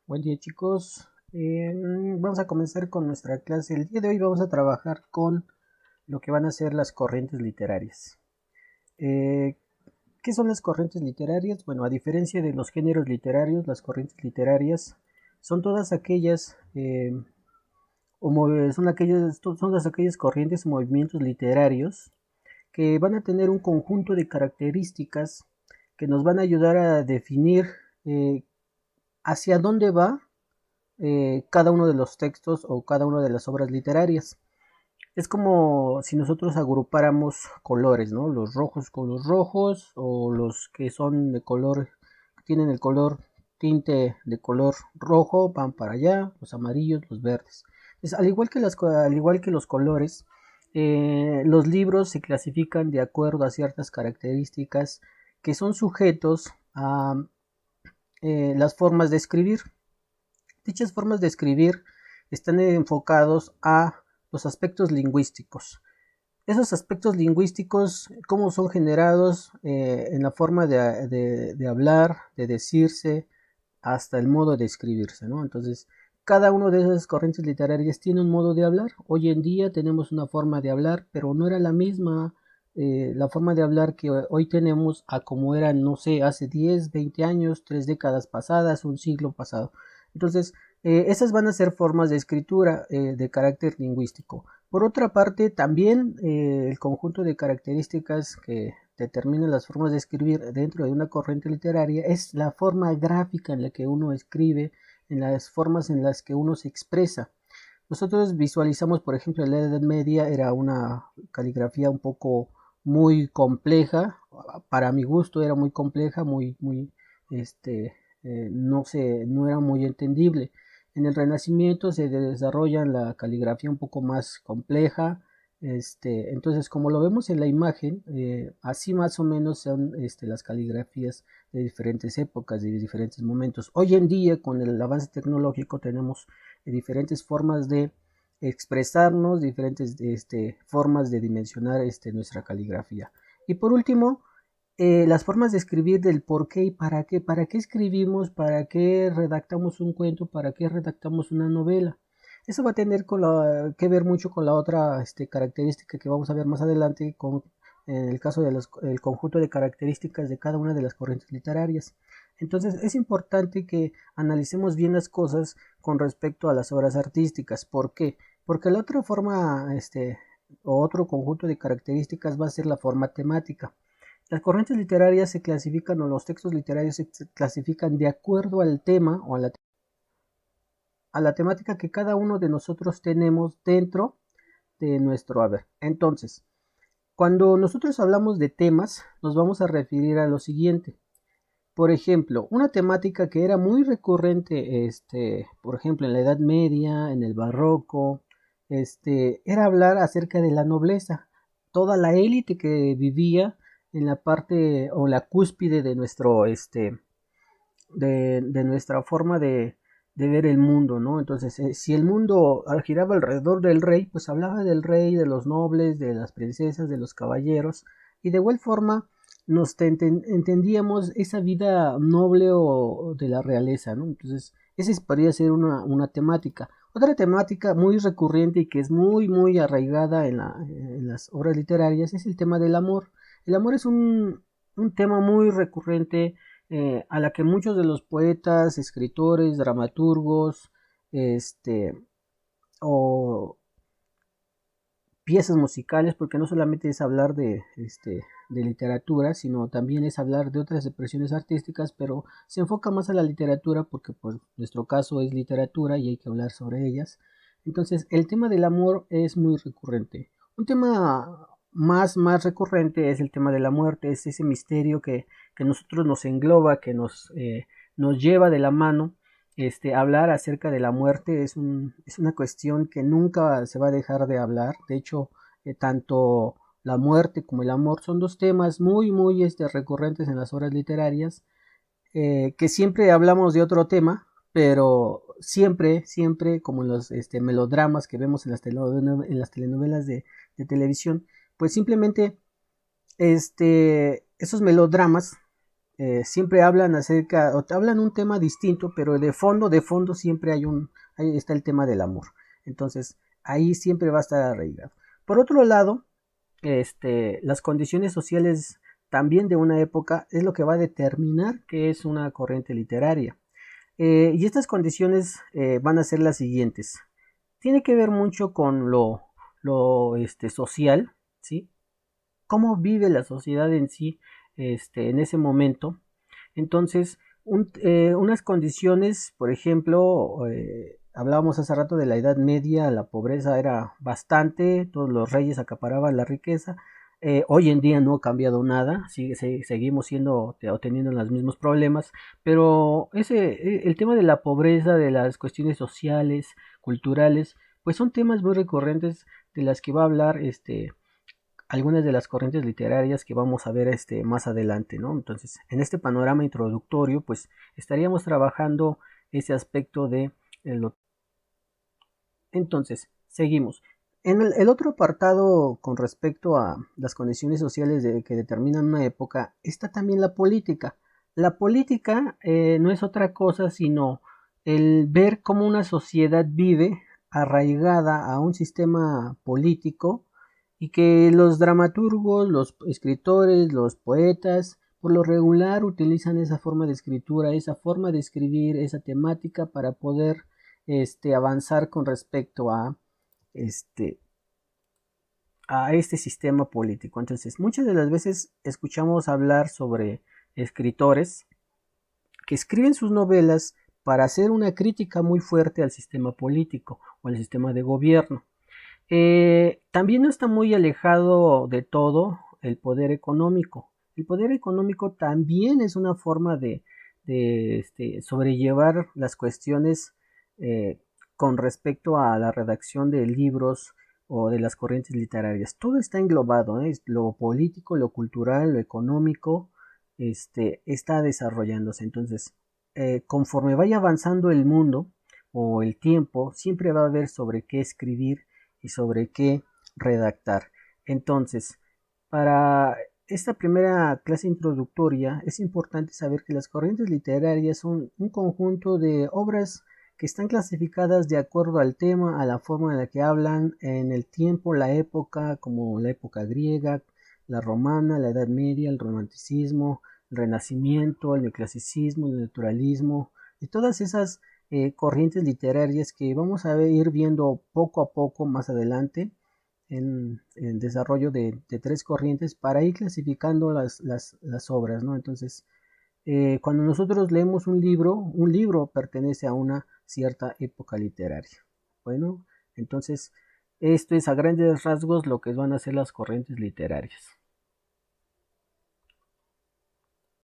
Buen día chicos. Vamos a comenzar con nuestra clase. El día de hoy vamos a trabajar con lo que van a ser las corrientes literarias. Eh, ¿Qué son las corrientes literarias? Bueno, a diferencia de los géneros literarios, las corrientes literarias son todas aquellas, son todas aquellas corrientes o movimientos literarios que van a tener un conjunto de características que nos van a ayudar a definir eh, hacia dónde va cada uno de los textos o cada una de las obras literarias. Es como si nosotros agrupáramos colores, ¿no? Los rojos con los rojos o los que son de color, que tienen el color tinte de color rojo van para allá, los amarillos, los verdes. Entonces, al igual que los colores, los libros se clasifican de acuerdo a ciertas características que son sujetos a las formas de escribir. Dichas formas de escribir están enfocados a los aspectos lingüísticos. Esos aspectos lingüísticos, cómo son generados en la forma de hablar, de decirse, hasta el modo de escribirse, ¿no? Entonces, cada una de esas corrientes literarias tiene un modo de hablar. Hoy en día tenemos una forma de hablar, pero no era la misma la forma de hablar que hoy tenemos a como era, no sé, hace 10, 20 años, 3 décadas pasadas, un siglo pasado. Entonces, esas van a ser formas de escritura de carácter lingüístico. Por otra parte, también el conjunto de características que determinan las formas de escribir dentro de una corriente literaria es la forma gráfica en la que uno escribe, en las formas en las que uno se expresa. Nosotros visualizamos, por ejemplo, en la Edad Media era una caligrafía un poco muy compleja, para mi gusto era muy compleja, este, no era muy entendible. En el Renacimiento se desarrolla la caligrafía un poco más compleja, entonces como lo vemos en la imagen, así más o menos son las caligrafías de diferentes épocas, de diferentes momentos. Hoy en día, con el avance tecnológico, tenemos diferentes formas de expresarnos, diferentes formas de dimensionar nuestra caligrafía. Y por último, las formas de escribir del por qué y para qué escribimos, para qué redactamos un cuento, para qué redactamos una novela. Eso va a tener que ver mucho con la otra característica que vamos a ver más adelante, en el caso del conjunto de características de cada una de las corrientes literarias. Entonces es importante que analicemos bien las cosas con respecto a las obras artísticas. ¿Por qué? Porque la otra forma, o otro conjunto de características va a ser la forma temática. Las corrientes literarias se clasifican o los textos literarios se clasifican de acuerdo al tema o a la temática que cada uno de nosotros tenemos dentro de nuestro haber. Entonces, cuando nosotros hablamos de temas, nos vamos a referir a lo siguiente. Por ejemplo, una temática que era muy recurrente, por ejemplo, en la Edad Media, en el Barroco, era hablar acerca de la nobleza, toda la élite que vivía en la parte o la cúspide de de nuestra forma de ver el mundo, ¿no? Entonces, si el mundo giraba alrededor del rey, pues hablaba del rey, de los nobles, de las princesas, de los caballeros, y de igual forma entendíamos esa vida noble o de la realeza, ¿no? Entonces, esa podría ser una temática. Otra temática muy recurrente y que es muy arraigada en las obras literarias es el tema del amor. El amor es un tema muy recurrente a la que muchos de los poetas, escritores, dramaturgos, este, o piezas musicales, porque no solamente es hablar de literatura, sino también es hablar de otras expresiones artísticas, pero se enfoca más a la literatura porque pues nuestro caso es literatura y hay que hablar sobre ellas. Entonces, el tema del amor es muy recurrente. Un tema más recurrente es el tema de la muerte, es ese misterio que nosotros nos engloba, que nos lleva de la mano. Hablar acerca de la muerte es una cuestión que nunca se va a dejar de hablar. De hecho, tanto la muerte como el amor son dos temas muy recurrentes en las obras literarias, que siempre hablamos de otro tema, pero siempre, como en los melodramas que vemos en en las telenovelas de televisión, pues simplemente esos melodramas siempre hablan acerca, o te hablan un tema distinto, pero de fondo siempre ahí está el tema del amor. Entonces, ahí siempre va a estar arraigado. Por otro lado, las condiciones sociales también de una época es lo que va a determinar qué es una corriente literaria. Y estas condiciones van a ser las siguientes. Tiene que ver mucho con lo social, ¿sí? Cómo vive la sociedad en sí en ese momento. Entonces, unas condiciones, por ejemplo, hablábamos hace rato de la Edad Media, la pobreza era bastante, todos los reyes acaparaban la riqueza. Hoy en día no ha cambiado nada, seguimos siendo o teniendo los mismos problemas, pero el tema de la pobreza, de las cuestiones sociales, culturales, pues son temas muy recurrentes de las que va a hablar algunas de las corrientes literarias que vamos a ver más adelante, ¿no? Entonces, en este panorama introductorio, pues estaríamos trabajando ese aspecto de lo. Entonces, seguimos. En el otro apartado con respecto a las condiciones sociales que determinan una época, está también la política. La política no es otra cosa sino el ver cómo una sociedad vive arraigada a un sistema político y que los dramaturgos, los escritores, los poetas, por lo regular utilizan esa forma de escritura, esa forma de escribir, esa temática para poder avanzar con respecto este, a este sistema político. Entonces, muchas de las veces escuchamos hablar sobre escritores que escriben sus novelas para hacer una crítica muy fuerte al sistema político o al sistema de gobierno. También no está muy alejado de todo el poder económico. El poder económico también es una forma de sobrellevar las cuestiones eh, con respecto a la redacción de libros o de las corrientes literarias. Todo está englobado, ¿eh? Lo político, lo cultural, lo económico, está desarrollándose. Entonces, conforme vaya avanzando el mundo o el tiempo, siempre va a haber sobre qué escribir y sobre qué redactar. Entonces, para esta primera clase introductoria es importante saber que las corrientes literarias son un conjunto de obras que están clasificadas de acuerdo al tema, a la forma en la que hablan, en el tiempo, la época, como la época griega, la romana, la Edad Media, el romanticismo, el renacimiento, el neoclasicismo, el naturalismo, y todas esas corrientes literarias que vamos a ir viendo poco a poco más adelante en el desarrollo de tres corrientes para ir clasificando las obras, ¿no? Entonces, cuando nosotros leemos un libro pertenece a una cierta época literaria. Bueno, entonces, esto es a grandes rasgos lo que van a ser las corrientes literarias.